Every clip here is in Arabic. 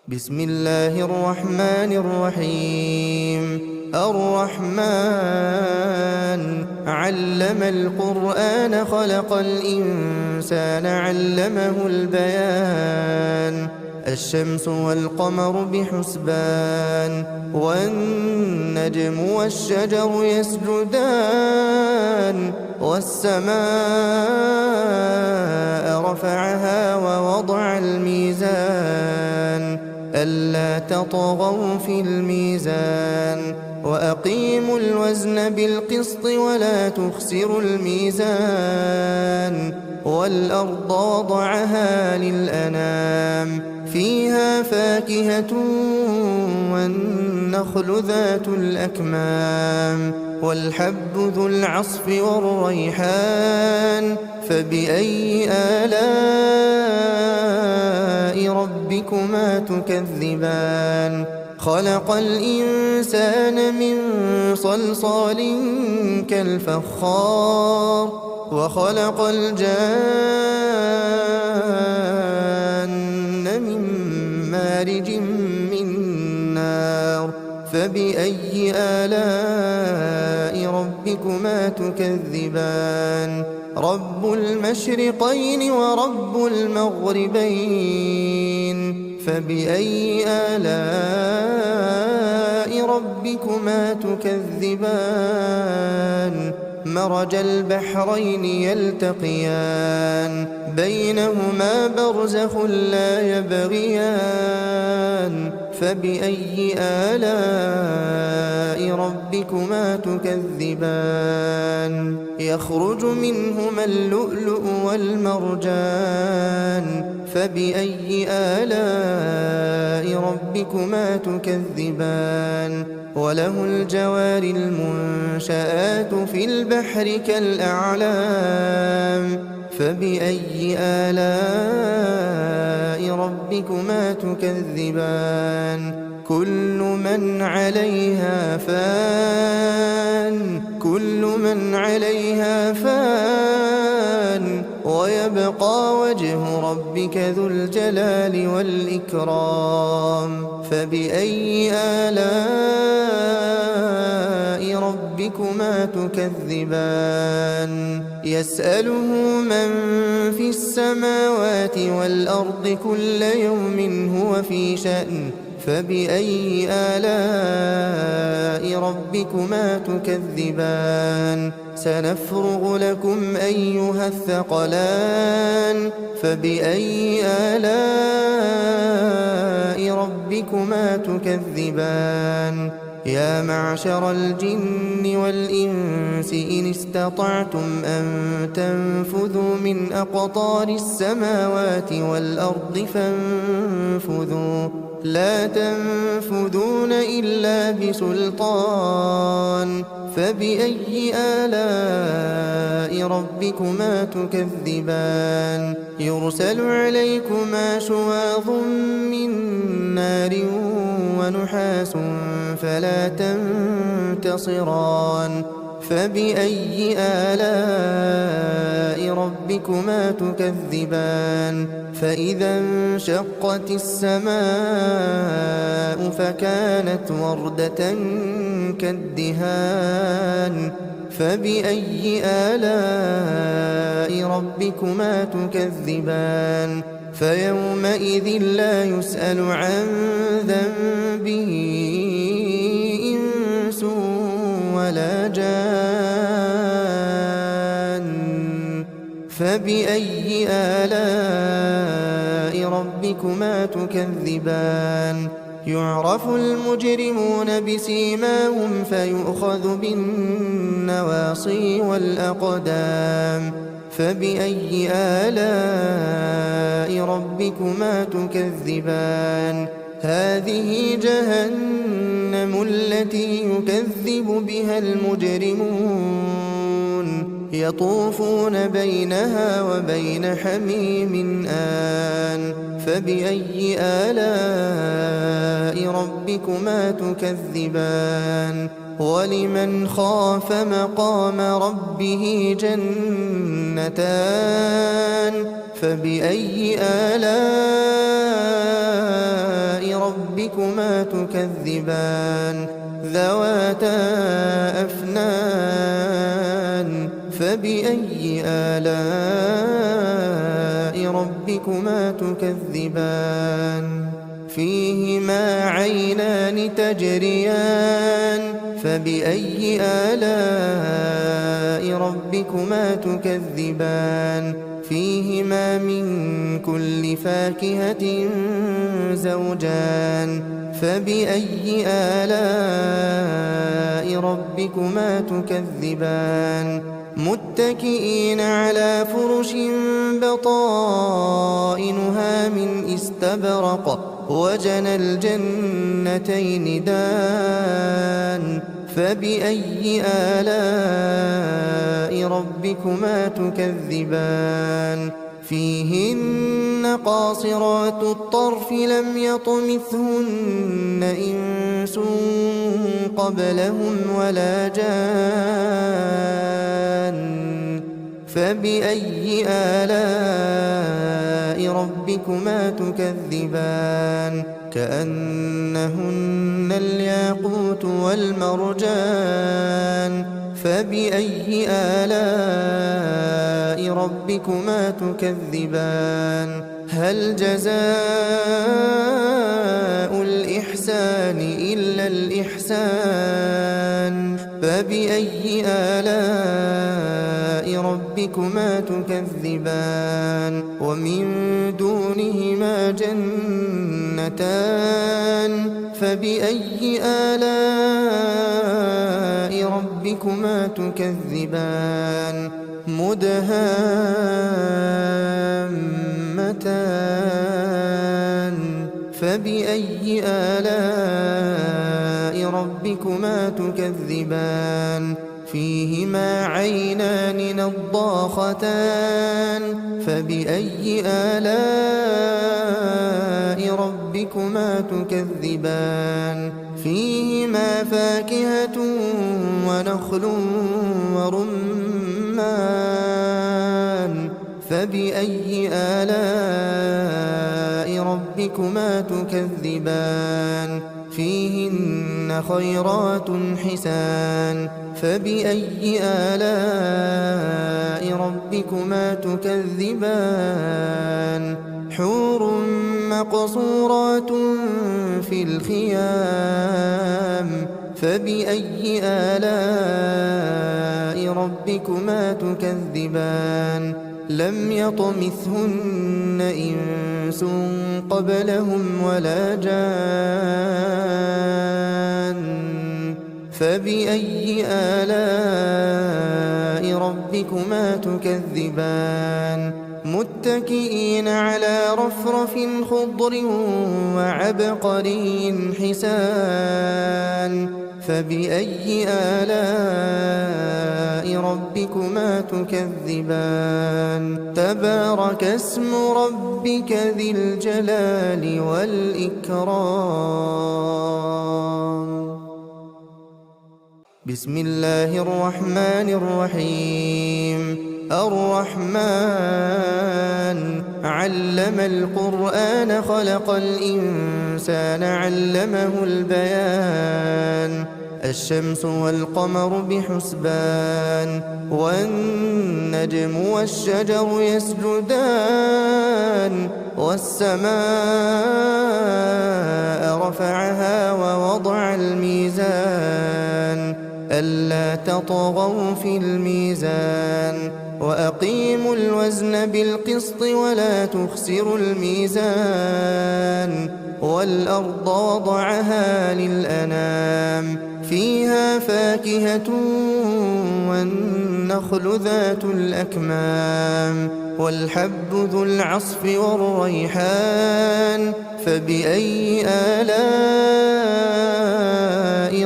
بسم الله الرحمن الرحيم. الرحمن علم القرآن خلق الإنسان علمه البيان. الشمس والقمر بحسبان والنجم والشجر يسجدان والسماء رفعها ووضع الميزان ألا تطغوا في الميزان وأقيموا الوزن بالقسط ولا تخسروا الميزان والأرض وضعها للأنام فيها فاكهة والنخل ذات الأكمام والحب ذو العصف والريحان فبأي آلاء ربكما تكذبان خلق الإنسان من صلصال كالفخار وخلق الجان من مارج من نار فبأي آلاء ربكما تكذبان رب المشرقين ورب المغربين فبأي آلاء ربكما تكذبان مرج البحرين يلتقيان بينهما برزخ لا يبغيان فبأي آلاء ربكما تكذبان يخرج منهما اللؤلؤ والمرجان فبأي آلاء ربكما تكذبان وله الجوار المنشآت في البحر كالأعلام فبأي آلاء ربكما تكذبان كل من عليها فان ويبقى وجه ربك ذو الجلال والإكرام فبأي آلاء ربكما تكذبان يسأله من في السماوات والأرض كل يوم هو في شأن فبأي آلاء ربكما تكذبان سنفرغ لكم أيها الثقلان فبأي آلاء ربكما تكذبان يا معشر الجن والإنس إن استطعتم أن تنفذوا من أقطار السماوات والأرض فانفذوا لا تنفذون إلا بسلطان فبأي آلاء ربكما تكذبان يرسل عليكما شواظ من نار ونحاس فلا تنتصران فبأي آلاء ربكما تكذبان فإذا انشقت السماء فكانت وردة كالدهان فبأي آلاء ربكما تكذبان فيومئذ لا يسأل عن ذنبه إنس ولا جان فبأي آلاء ربكما تكذبان يعرف المجرمون بسيماهم فيؤخذ بالنواصي والأقدام فبأي آلاء ربكما تكذبان هذه جهنم التي يكذب بها المجرمون يطوفون بينها وبين حميم آن فبأي آلاء ربكما تكذبان ولمن خاف مقام ربه جنتان فبأي آلاء ربكما تكذبان ذواتا أفنان فبأي آلاء ربكما تكذبان فيهما عينان تجريان فبأي آلاء ربكما تكذبان فيهما من كل فاكهة زوجان فبأي آلاء ربكما تكذبان متكئين على فرش بطائنها من استبرق وجنى الجنتين دان فبأي آلاء ربكما تكذبان فيهن قاصرات الطرف لم يطمثهن إنس قبلهم ولا جان فبأي آلاء ربكما تكذبان كأنهن الياقوت والمرجان فبأي آلاء ربكما تكذبان هل جزاء الإحسان إلا الإحسان فبأي آلاء ربكما تكذبان ومن دونهما جنتان فبأي آلاء ربكما تكذبان مدهامتان فبأي آلاء ربكما تكذبان فيهما عينان نضاختان فبأي آلاء ربكما تكذبان فيهما فاكهة ونخل ورمان فبأي آلاء ربكما تكذبان فيهن خيرات حسان فبأي آلاء ربكما تكذبان حور مقصورات في الخيام فبأي آلاء ربكما تكذبان لم يطمثهن إنس قبلهم ولا جان فبأي آلاء ربكما تكذبان متكئين على رفرف خضر وعبقري حسان فبأي آلاء ربكما تكذبان تبارك اسم ربك ذي الجلال والإكرام بسم الله الرحمن الرحيم الرحمن علم القرآن خلق الإنسان علمه البيان الشمس والقمر بحسبان والنجم والشجر يسجدان والسماء رفعها ووضع الميزان ألا تطغوا في الميزان وأقيموا الوزن بالقسط ولا تخسروا الميزان والأرض وضعها للأنام فيها فاكهة والنخل ذات الأكمام والحب ذو العصف والريحان فبأي آلاء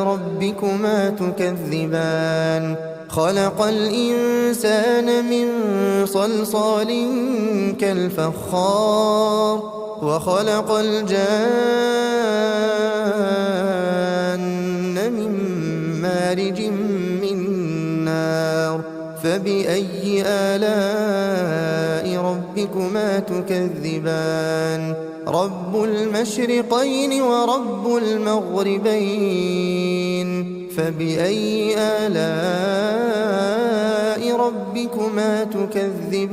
ربكما تكذبان خلق الإنسان من صلصال كالفخار وخلق الجان من مارج من نار فبأي آلاء ربكما تكذبان رب المشرقين ورب المغربين فبأي آلاء ربكما تكذبان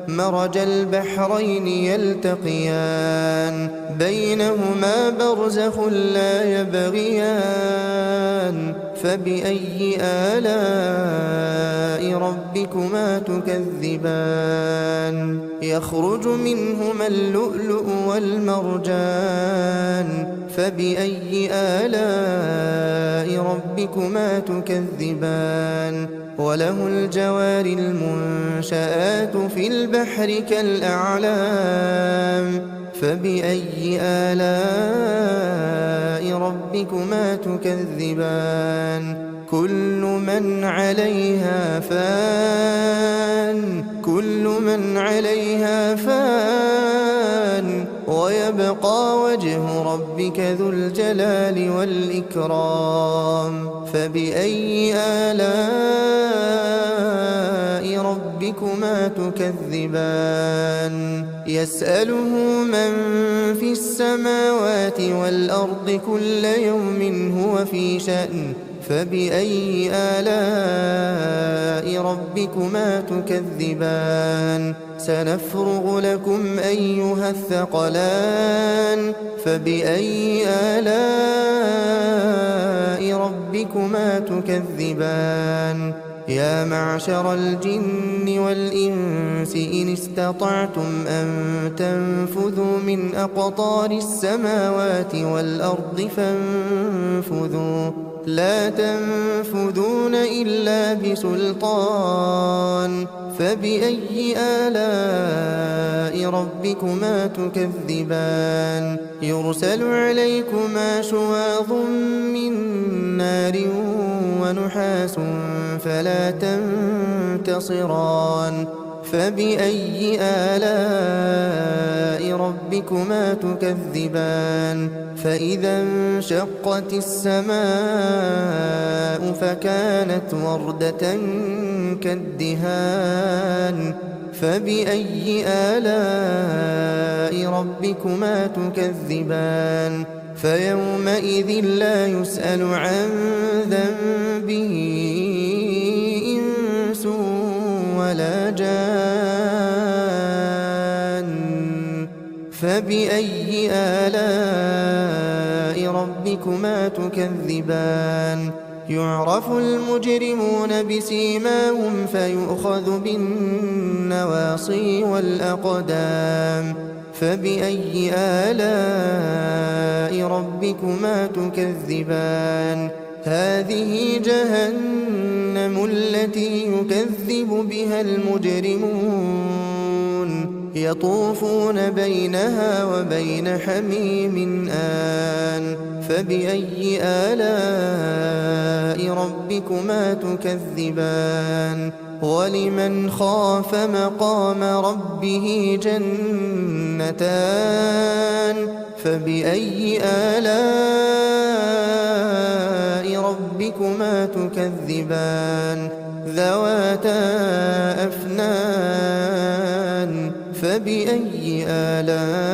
مرج البحرين يلتقيان بينهما برزخ لا يبغيان فبأي آلاء ربكما تكذبان يخرج منهما اللؤلؤ والمرجان فبأي آلاء ربكما تكذبان وله الجوار المنشآت في البحر كالأعلام فبأي آلاء ربكما تكذبان كل من عليها فان ويبقى وجه ربك ذو الجلال والإكرام فبأي آلاء ربكما تكذبان يسأله من في السماوات والأرض كل يوم هو في شأن فبأي آلاء ربكما تكذبان سنفرغ لكم أيها الثقلان فبأي آلاء ربكما تكذبان يا معشر الجن والإنس إن استطعتم أن تنفذوا من أقطار السماوات والأرض فانفذوا لا تنفذون إلا بسلطان فبأي آلاء ربكما تكذبان يرسل عليكما شواظ من نار ونحاس فلا تنتصران فبأي آلاء ربكما تكذبان فإذا انشقت السماء فكانت وردة كالدهان فبأي آلاء ربكما تكذبان فيومئذ لا يسأل عن ذنبه إنس ولا جان فبأي آلاء ربكما تكذبان يعرف المجرمون بسيماهم فيؤخذ بالنواصي والأقدام فبأي آلاء ربكما تكذبان هذه جهنم التي يكذب بها المجرمون يطوفون بينها وبين حميم آن فبأي آلاء ربكما تكذبان ولمن خاف مقام ربه جنتان فبأي آلاء ربكما تكذبان ذواتا أفنان فبأي آلاء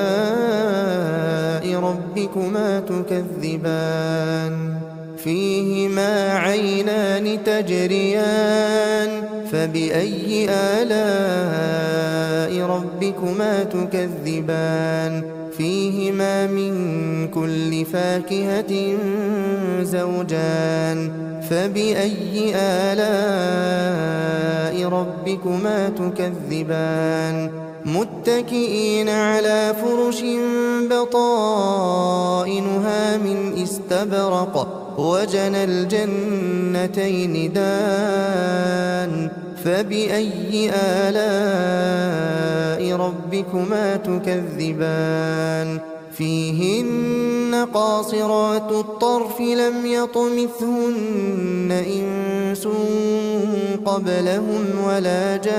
ربكما تكذبان فيهما عينان تجريان فبأي آلاء ربكما تكذبان فيهما من كل فاكهة زوجان فبأي آلاء ربكما تكذبان متكئين على فرش بطائنها من استبرق وجنى الجنتين دان فبأي آلاء ربكما تكذبان فيهن قاصرات الطرف لم يطمثهن إنس قبلهم ولا جان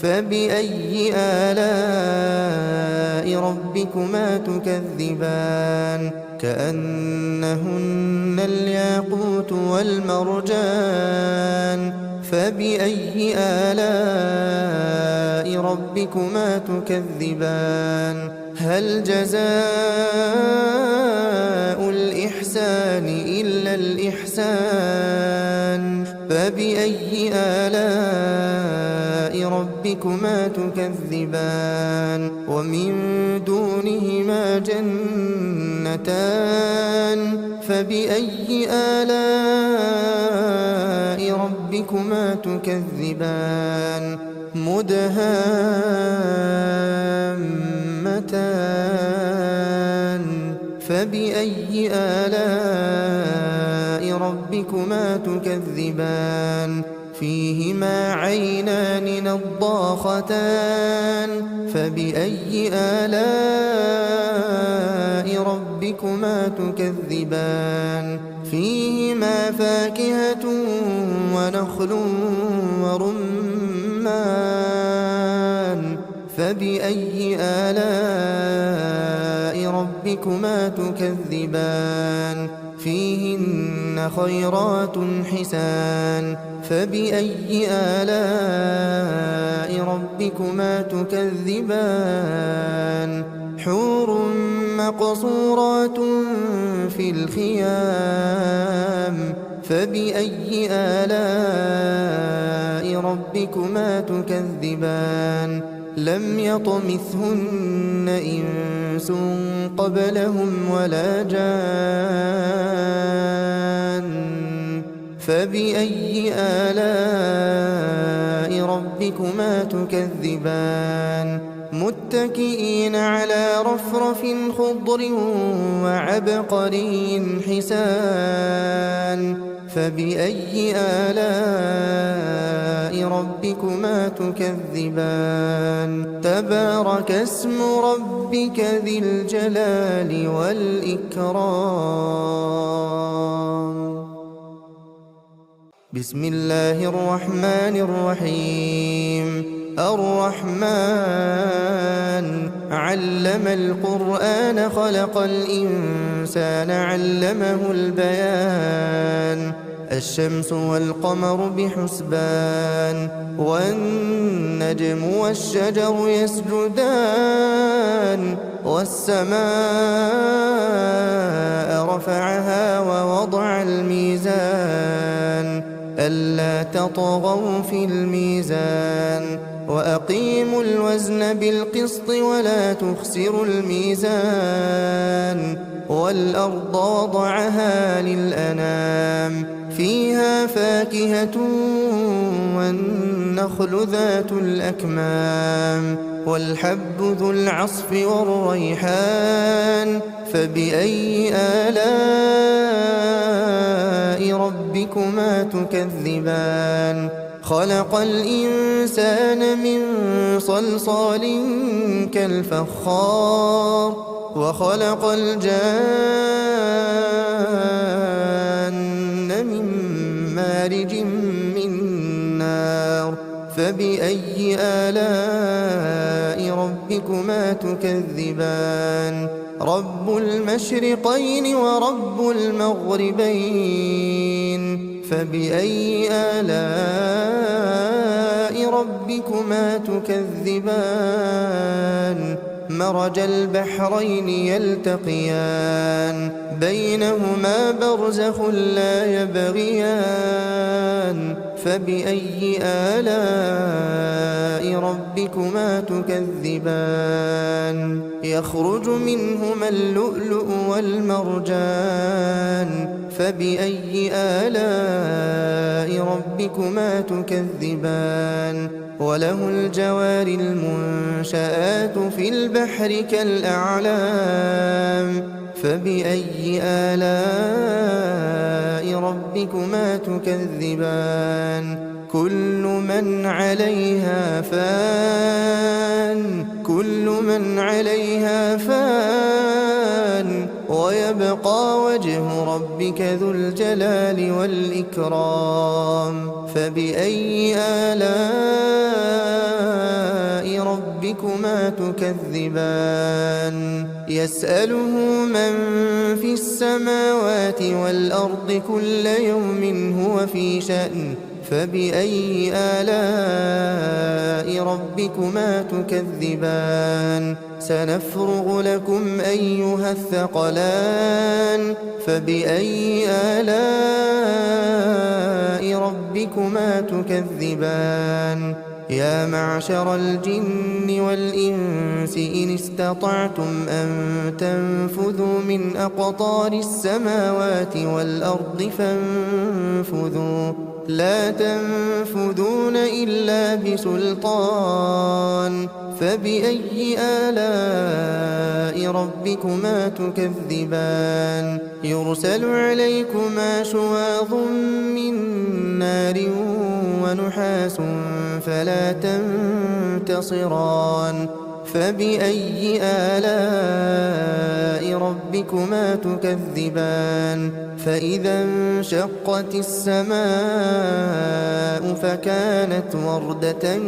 فبأي آلاء ربكما تكذبان كأنهن الياقوت والمرجان فبأي آلاء ربكما تكذبان هل جزاء الإحسان إلا الإحسان فبأي آلاء ربكما تكذبان ومن دونهما جنتان فبأي آلاء ربكما تكذبان مدهامتان فبأي آلاء ربكما تكذبان فيهما عينان نضاختان فبأي آلاء ربكما تكذبان فيهما فاكهة ونخل ورمان فبأي آلاء ربكما تكذبان فيهن خيرات حسان فبأي آلاء ربكما تكذبان حور مقصورات في الخيام فبأي آلاء ربكما تكذبان لم يطمثهن إنس قبلهم ولا جان فبأي آلاء ربكما تكذبان متكئين على رفرف خضر وعبقري حسان فبأي آلاء ربكما تكذبان تبارك اسم ربك ذي الجلال والإكرام بسم الله الرحمن الرحيم الرحمن علم القرآن خلق الإنسان علمه البيان الشمس والقمر بحسبان والنجم والشجر يسجدان والسماء رفعها ووضع الميزان ألا تطغوا في الميزان وأقيموا الوزن بالقسط ولا تخسروا الميزان والأرض وضعها للأنام فيها فاكهة والنخل ذات الأكمام والحب ذو العصف والريحان فبأي آلاء ربكما تكذبان خلق الإنسان من صلصال كالفخار وخلق الجان من مارج من نار فبأي آلاء ربكما تكذبان رب المشرقين ورب المغربين فبأي آلاء ربكما تكذبان مرج البحرين يلتقيان بينهما برزخ لا يبغيان فبأي آلاء ربكما تكذبان يخرج منهما اللؤلؤ والمرجان فبأي آلاء ربكما تكذبان وله الجوار المنشآت في البحر كالأعلام فبأي آلاء ربكما تكذبان كل من عليها فان ويبقى وجه ربك ذو الجلال والإكرام فبأي آلاء ربكما تكذبان يسأله من في السماوات والأرض كل يوم هو في شأن فبأي آلاء ربكما تكذبان سنفرغ لكم أيها الثقلان فبأي آلاء ربكما تكذبان يا معشر الجن والإنس إن استطعتم أن تنفذوا من أقطار السماوات والأرض فانفذوا لا تنفذون إلا بسلطان فبأي آلاء ربكما تكذبان يرسل عليكما شواظ من نار ونحاس فلا تنتصران فبأي آلاء ربكما تكذبان فإذا انشقت السماء فكانت وردة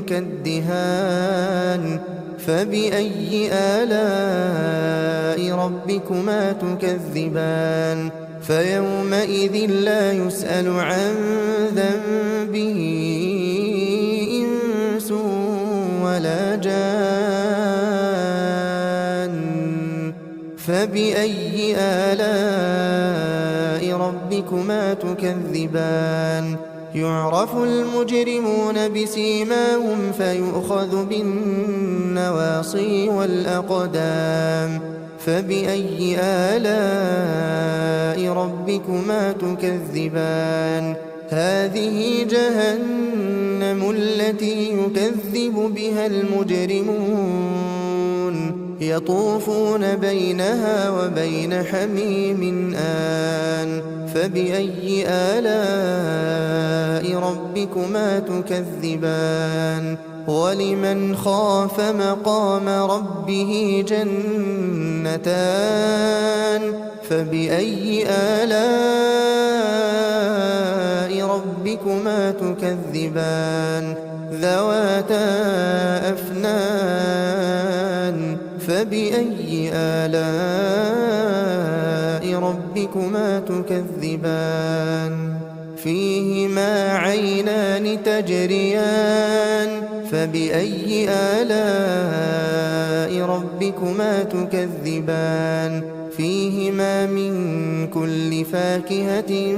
كالدهان فبأي آلاء ربكما تكذبان فيومئذ لا يسأل عن ذنبه إنس ولا جان فبأي آلاء ربكما تكذبان يعرف المجرمون بسيماهم فيؤخذ بالنواصي والأقدام فبأي آلاء ربكما تكذبان هذه جهنم التي يكذب بها المجرمون يطوفون بينها وبين حميم آن فبأي آلاء ربكما تكذبان ولمن خاف مقام ربه جنتان فبأي آلاء ربكما تكذبان ذواتا أفنان فبأي آلاء ربكما تكذبان فيهما عينان تجريان فبأي آلاء ربكما تكذبان فيهما من كل فاكهة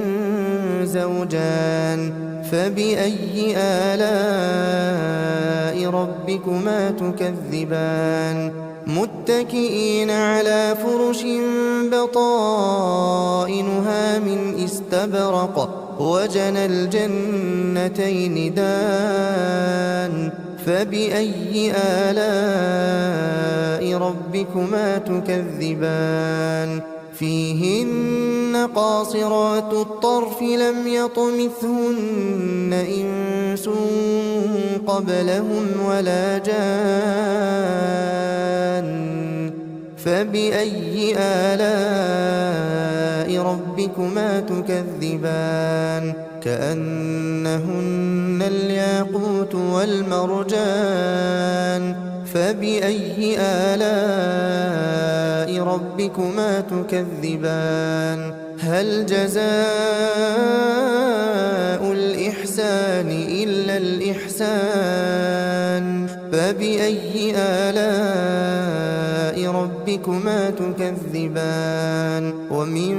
زوجان فبأي آلاء ربكما تكذبان متكئين على فرش بطائنها من استبرق وجنى الجنتين دان فبأي آلاء ربكما تكذبان فيهن قاصرات الطرف لم يطمثهن إنس قبلهم ولا جان فبأي آلاء ربكما تكذبان كأنهن الياقوت والمرجان فبأي آلاء ربكما تكذبان هل جزاء الإحسان إلا الإحسان فبأي آلاء ربكما تكذبان ومن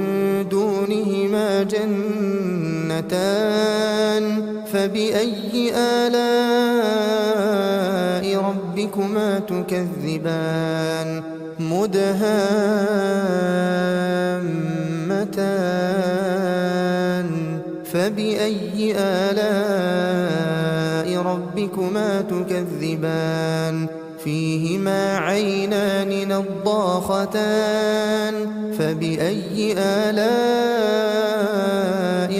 دونهما جنتان فبأي آلاء ربكما تكذبان مدهامتان فبأي آلاء ربكما تكذبان فيهما عينان نضاختان فبأي آلاء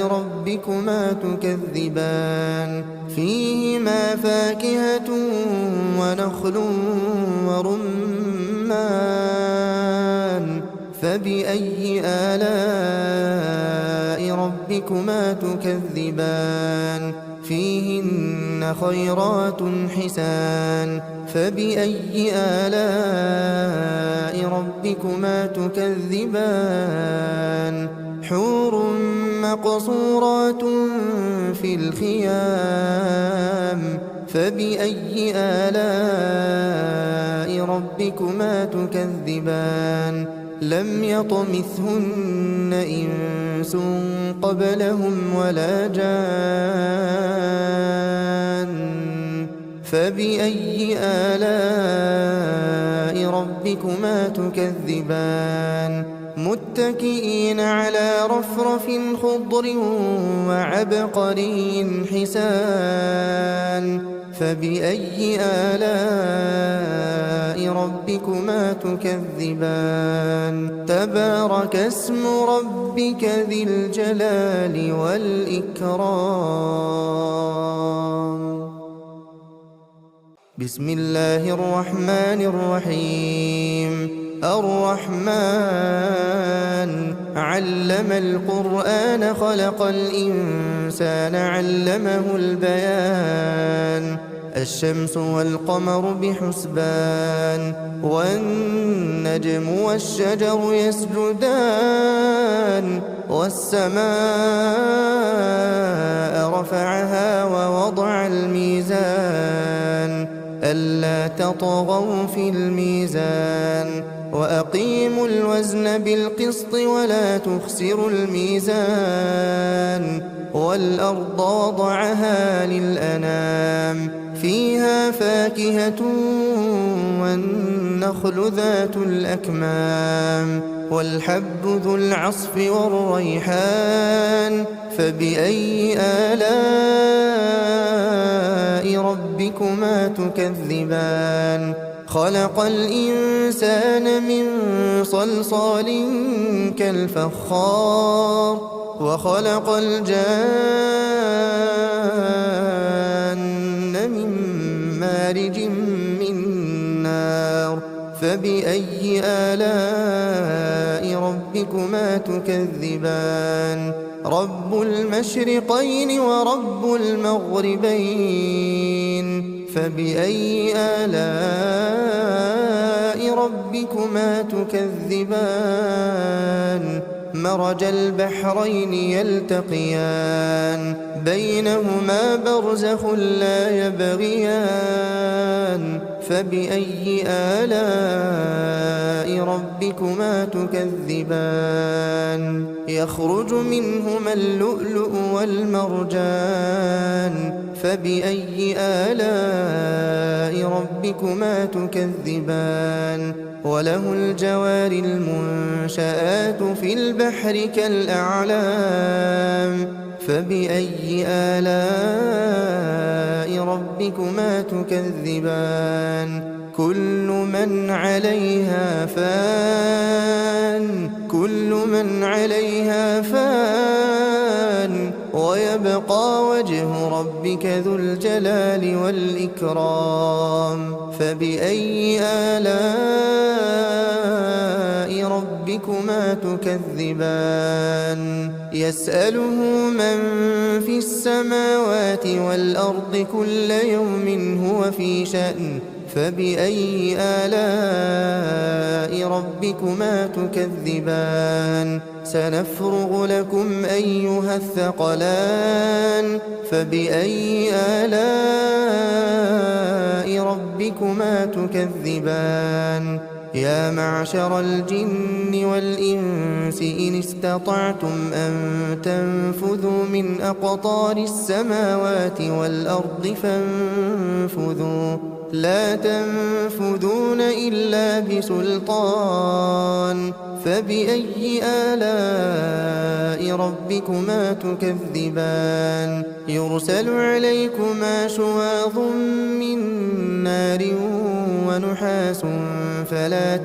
ربكما تكذبان فيهما فاكهة ونخل ورمان فبأي آلاء ربكما تكذبان فيهن خيرات حسان فبأي آلاء ربكما تكذبان حور مقصورات في الخيام فبأي آلاء ربكما تكذبان لم يطمثهن إنس قبلهم ولا جان فبأي آلاء ربكما تكذبان متكئين على رفرف خضر وعبقري حسان فبأي آلاء ربكما تكذبان تبارك اسم ربك ذي الجلال والإكرام بسم الله الرحمن الرحيم الرحمن علم القرآن خلق الإنسان علمه البيان الشمس والقمر بحسبان والنجم والشجر يسجدان والسماء رفعها ووضع الميزان ألا تطغوا في الميزان وأقيموا الوزن بالقسط ولا تخسروا الميزان والأرض وضعها للأنام فيها فاكهة والنخل ذات الأكمام والحب ذو العصف والريحان فبأي آلاء ربكما تكذبان خلق الإنسان من صلصال كالفخار وخلق الجان من مارج من نار فبأي آلاء ربكما تكذبان رب المشرقين ورب المغربين فبأي آلاء ربكما تكذبان مرج البحرين يلتقيان بينهما برزخ لا يبغيان فبأي آلاء ربكما تكذبان يخرج منهما اللؤلؤ والمرجان فبأي آلاء ربكما تكذبان وله الجوار المنشآت في البحر كالأعلام فبأي آلاء ربكما تكذبان كل من عليها فان ويبقى وجه ربك ذو الجلال والإكرام فبأي آلاء ربكما تكذبان يسأله من في السماوات والأرض كل يوم هو في شأن فبأي آلاء ربكما تكذبان سنفرغ لكم أيها الثقلان فبأي آلاء ربكما تكذبان يا معشر الجن والإنس إن استطعتم أن تنفذوا من أقطار السماوات والأرض فانفذوا لا تنفذون إلا بسلطان فبأي آلاء ربكما تكذبان يرسل عليكما شواظ من نار ونحاس فلا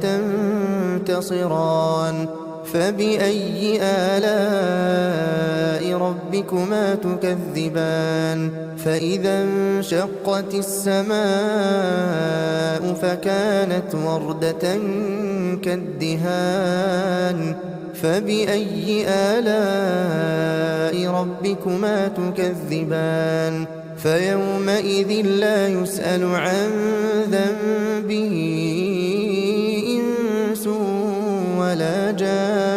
تنتصران فبأي آلاء ربكما تكذبان فإذا انشقت السماء فكانت وردة كالدهان فبأي آلاء ربكما تكذبان فيومئذ لا يسأل عن ذنبه إنس ولا جان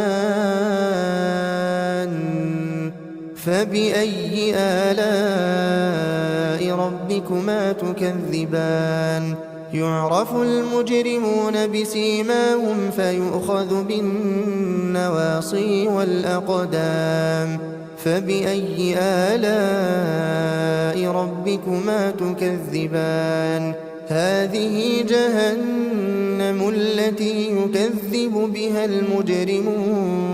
فبأي آلاء ربكما تكذبان يعرف المجرمون بسيماهم فيؤخذ بالنواصي والأقدام فبأي آلاء ربكما تكذبان هذه جهنم التي يكذب بها المجرمون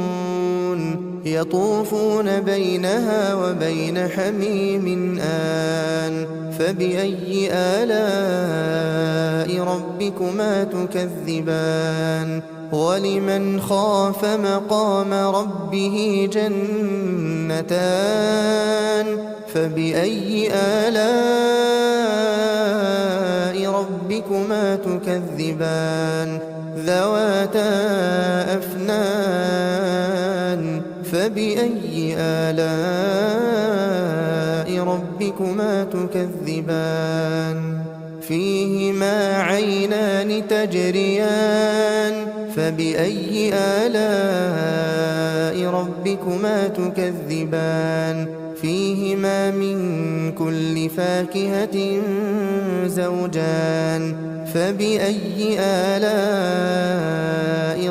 يطوفون بينها وبين حميم آن فبأي آلاء ربكما تكذبان ولمن خاف مقام ربه جنتان فبأي آلاء ربكما تكذبان ذواتا أفنان فبأي آلاء ربكما تكذبان فيهما عينان تجريان فبأي آلاء ربكما تكذبان فيهما من كل فاكهة زوجان فبأي آلاء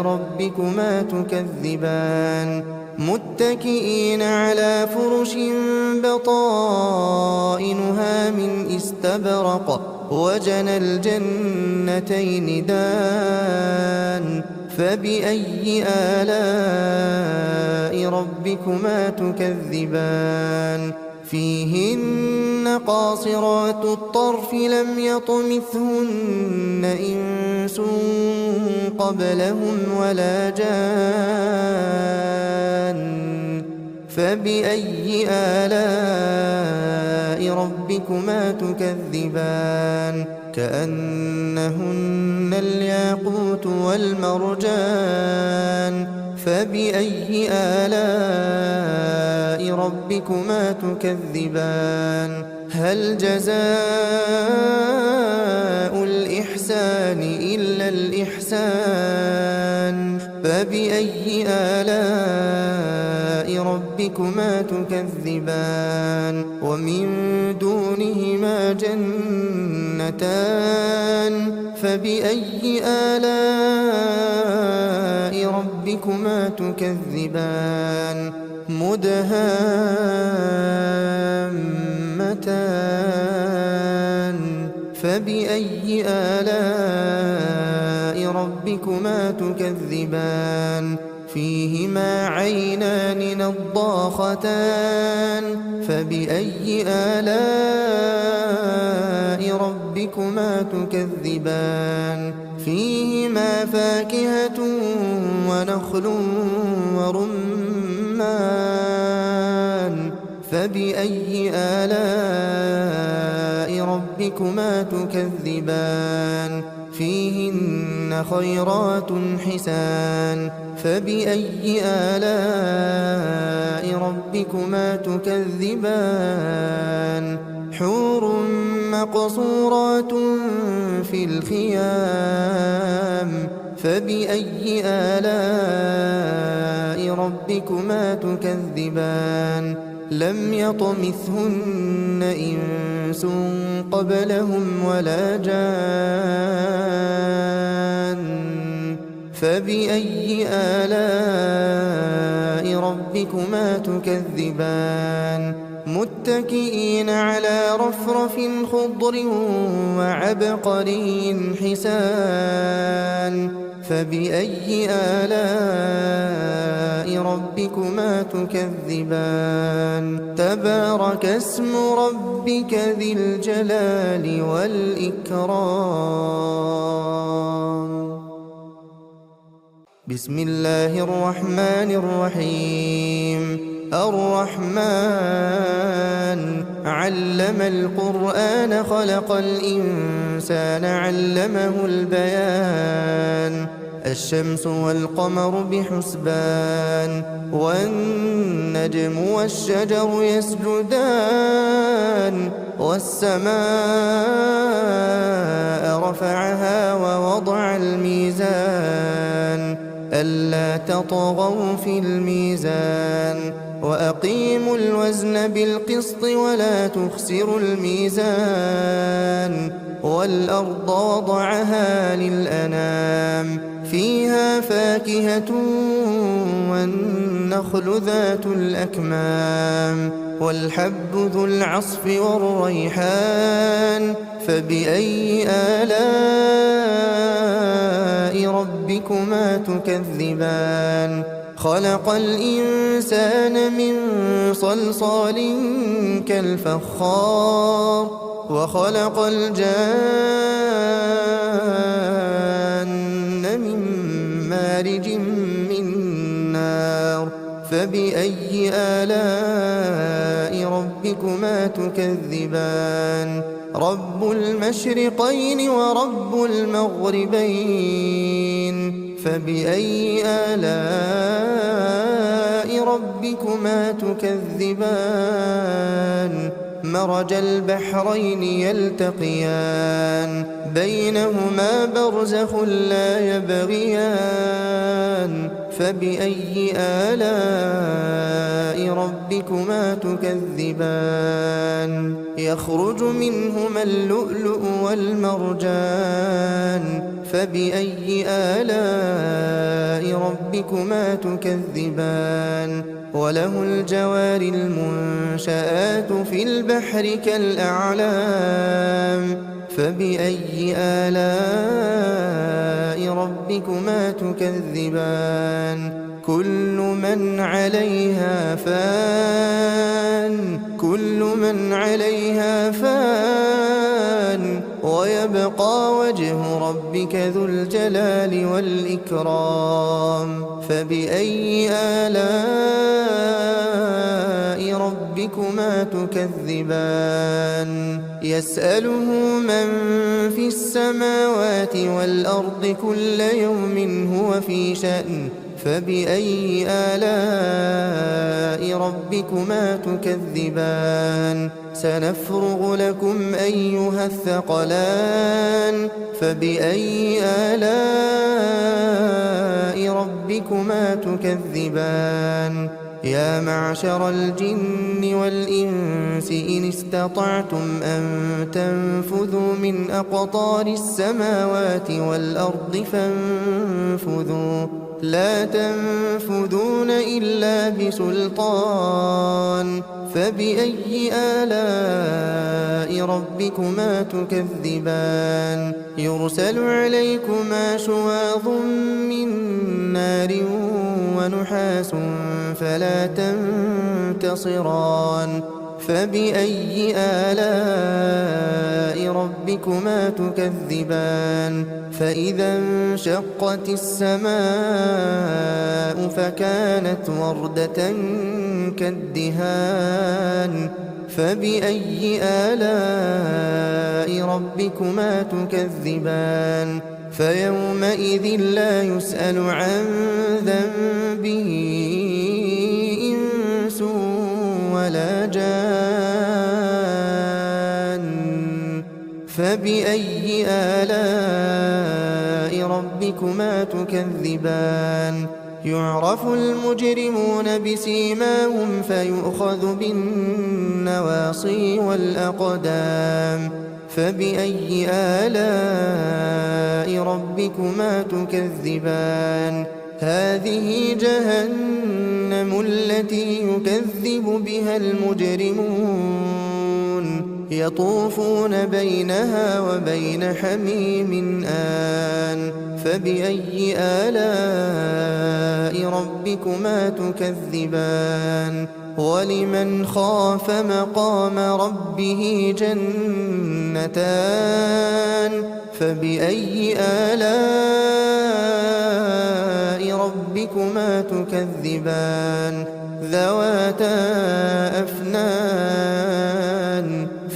ربكما تكذبان متكئين على فرش بطائنها من استبرق وجنى الجنتين دان فبأي آلاء ربكما تكذبان فيهن قاصرات الطرف لم يطمثهن إنس قبلهم ولا جان فبأي آلاء ربكما تكذبان كأنهن الياقوت والمرجان فبأي آلاء ربكما تكذبان هل جزاء الإحسان إلا الإحسان فبأي آلاء ربكما تكذبان ومن دونهما جنتان فبأي آلاء ربكما تكذبان مدهامتان فبأي آلاء ربكما تكذبان فيهما عينان نضاختان فبأي آلاء ربكما تكذبان فيهما فاكهة ونخل ورمان فبأي آلاء ربكما تكذبان فيهن خيرات حسان فبأي آلاء ربكما تكذبان حور مقصورات في الخيام فبأي آلاء ربكما تكذبان لم يطمثهن إنس قبلهم ولا جان فبأي آلاء ربكما تكذبان متكئين على رفرف خضر وعبقري حسان فبأي آلاء ربكما تكذبان تبارك اسم ربك ذي الجلال والإكرام بسم الله الرحمن الرحيم الرحمن علم القرآن خلق الإنسان علمه البيان الشمس والقمر بحسبان والنجم والشجر يسجدان والسماء رفعها ووضع الميزان ألا تطغوا في الميزان وأقيموا الوزن بالقسط ولا تخسروا الميزان والأرض وضعها للأنام فيها فاكهة والنخل ذات الأكمام والحب ذو العصف والريحان فبأي آلاء ربكما تكذبان خلق الإنسان من صلصال كالفخار وخلق الجان من مارج من نار فبأي آلاء ربكما تكذبان رب المشرقين ورب المغربين فبأي آلاء ربكما تكذبان مرج البحرين يلتقيان بينهما برزخ لا يبغيان فبأي آلاء ربكما تكذبان يخرج منهما اللؤلؤ والمرجان فبأي آلاء ربكما تكذبان وله الجوار المنشآت في البحر كالأعلام فبأي آلاء ربكما تكذبان كل من عليها فان ويبقى وجه ربك ذو الجلال والإكرام فبأي آلاء ربكما تكذبان يسأله من في السماوات والأرض كل يوم هو في شأن فبأي آلاء ربكما تكذبان سنفرغ لكم أيها الثقلان فبأي آلاء ربكما تكذبان يا معشر الجن والإنس إن استطعتم أن تنفذوا من أقطار السماوات والأرض فانفذوا لا تنفذون إلا بسلطان فبأي آلاء ربكما تكذبان يرسل عليكما شواظ من نار ونحاس فلا تنتصران فبأي آلاء ربكما تكذبان فإذا انشقت السماء فكانت وردة كالدهان فبأي آلاء ربكما تكذبان فيومئذ لا يسأل عن ذنبه إنس ولا جان فبأي آلاء ربكما تكذبان يعرف المجرمون بسيماهم فيؤخذ بالنواصي والأقدام فبأي آلاء ربكما تكذبان هذه جهنم التي يكذب بها المجرمون يطوفون بينها وبين حميم آن فبأي آلاء ربكما تكذبان ولمن خاف مقام ربه جنتان فبأي آلاء ربكما تكذبان ذواتا أفنان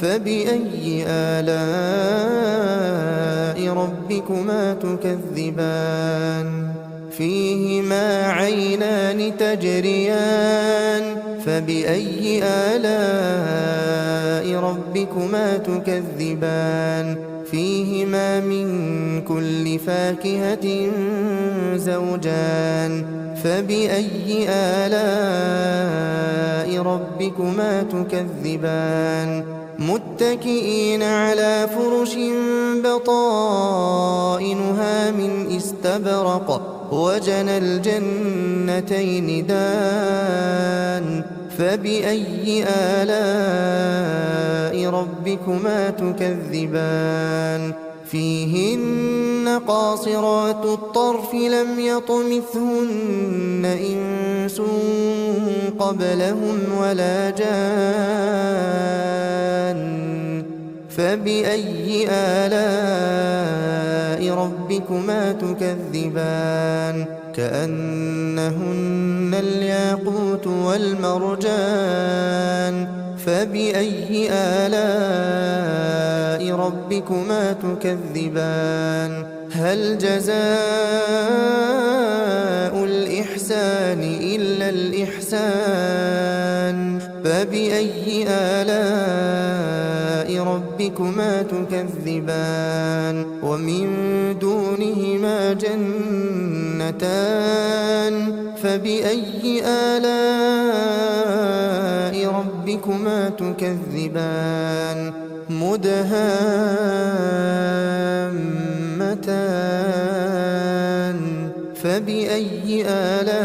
فبأي آلاء ربكما تكذبان فيهما عينان تجريان فبأي آلاء ربكما تكذبان فيهما من كل فاكهة زوجان فبأي آلاء ربكما تكذبان متكئين على فرش بطائنها من استبرق وجنى الجنتين دان فبأي آلاء ربكما تكذبان فيهن قاصرات الطرف لم يطمثهن إنس قبلهم ولا جان فبأي آلاء ربكما تكذبان كأنهن الياقوت والمرجان فبأي آلاء ربكما تكذبان هل جزاء الإحسان إلا الإحسان فبأي آلاء ربكما تكذبان ومن دونهما جنتان فبأي آلاء ربكما تكذبان مدهامتان فبأي آلاء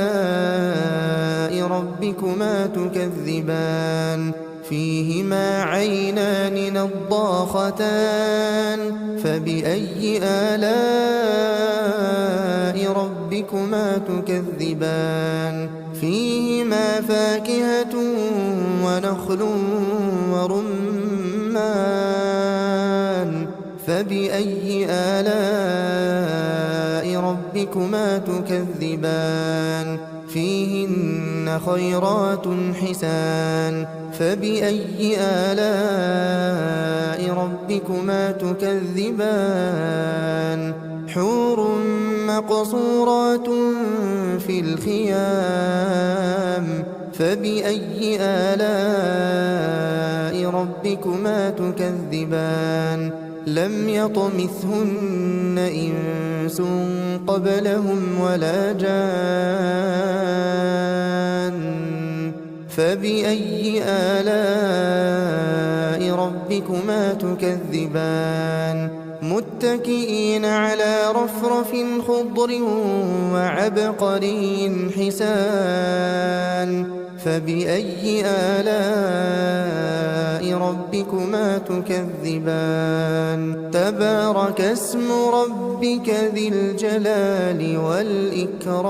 ربكما تكذبان فيهما عينان نضاختان فبأي آلاء ربكما تكذبان فيهما فاكهة ونخل ورمان فبأي آلاء ربكما تكذبان فيهن خيرات حسان فبأي آلاء ربكما تكذبان حور مقصورات في الخيام فبأي آلاء ربكما تكذبان لم يطمثهن إنس قبلهم ولا جان فبأي آلاء ربكما تكذبان متكئين على رفرف خضر وعبقري حسان فبأي آلاء ربكما تكذبان تبارك اسم ربك ذي الجلال والإكرام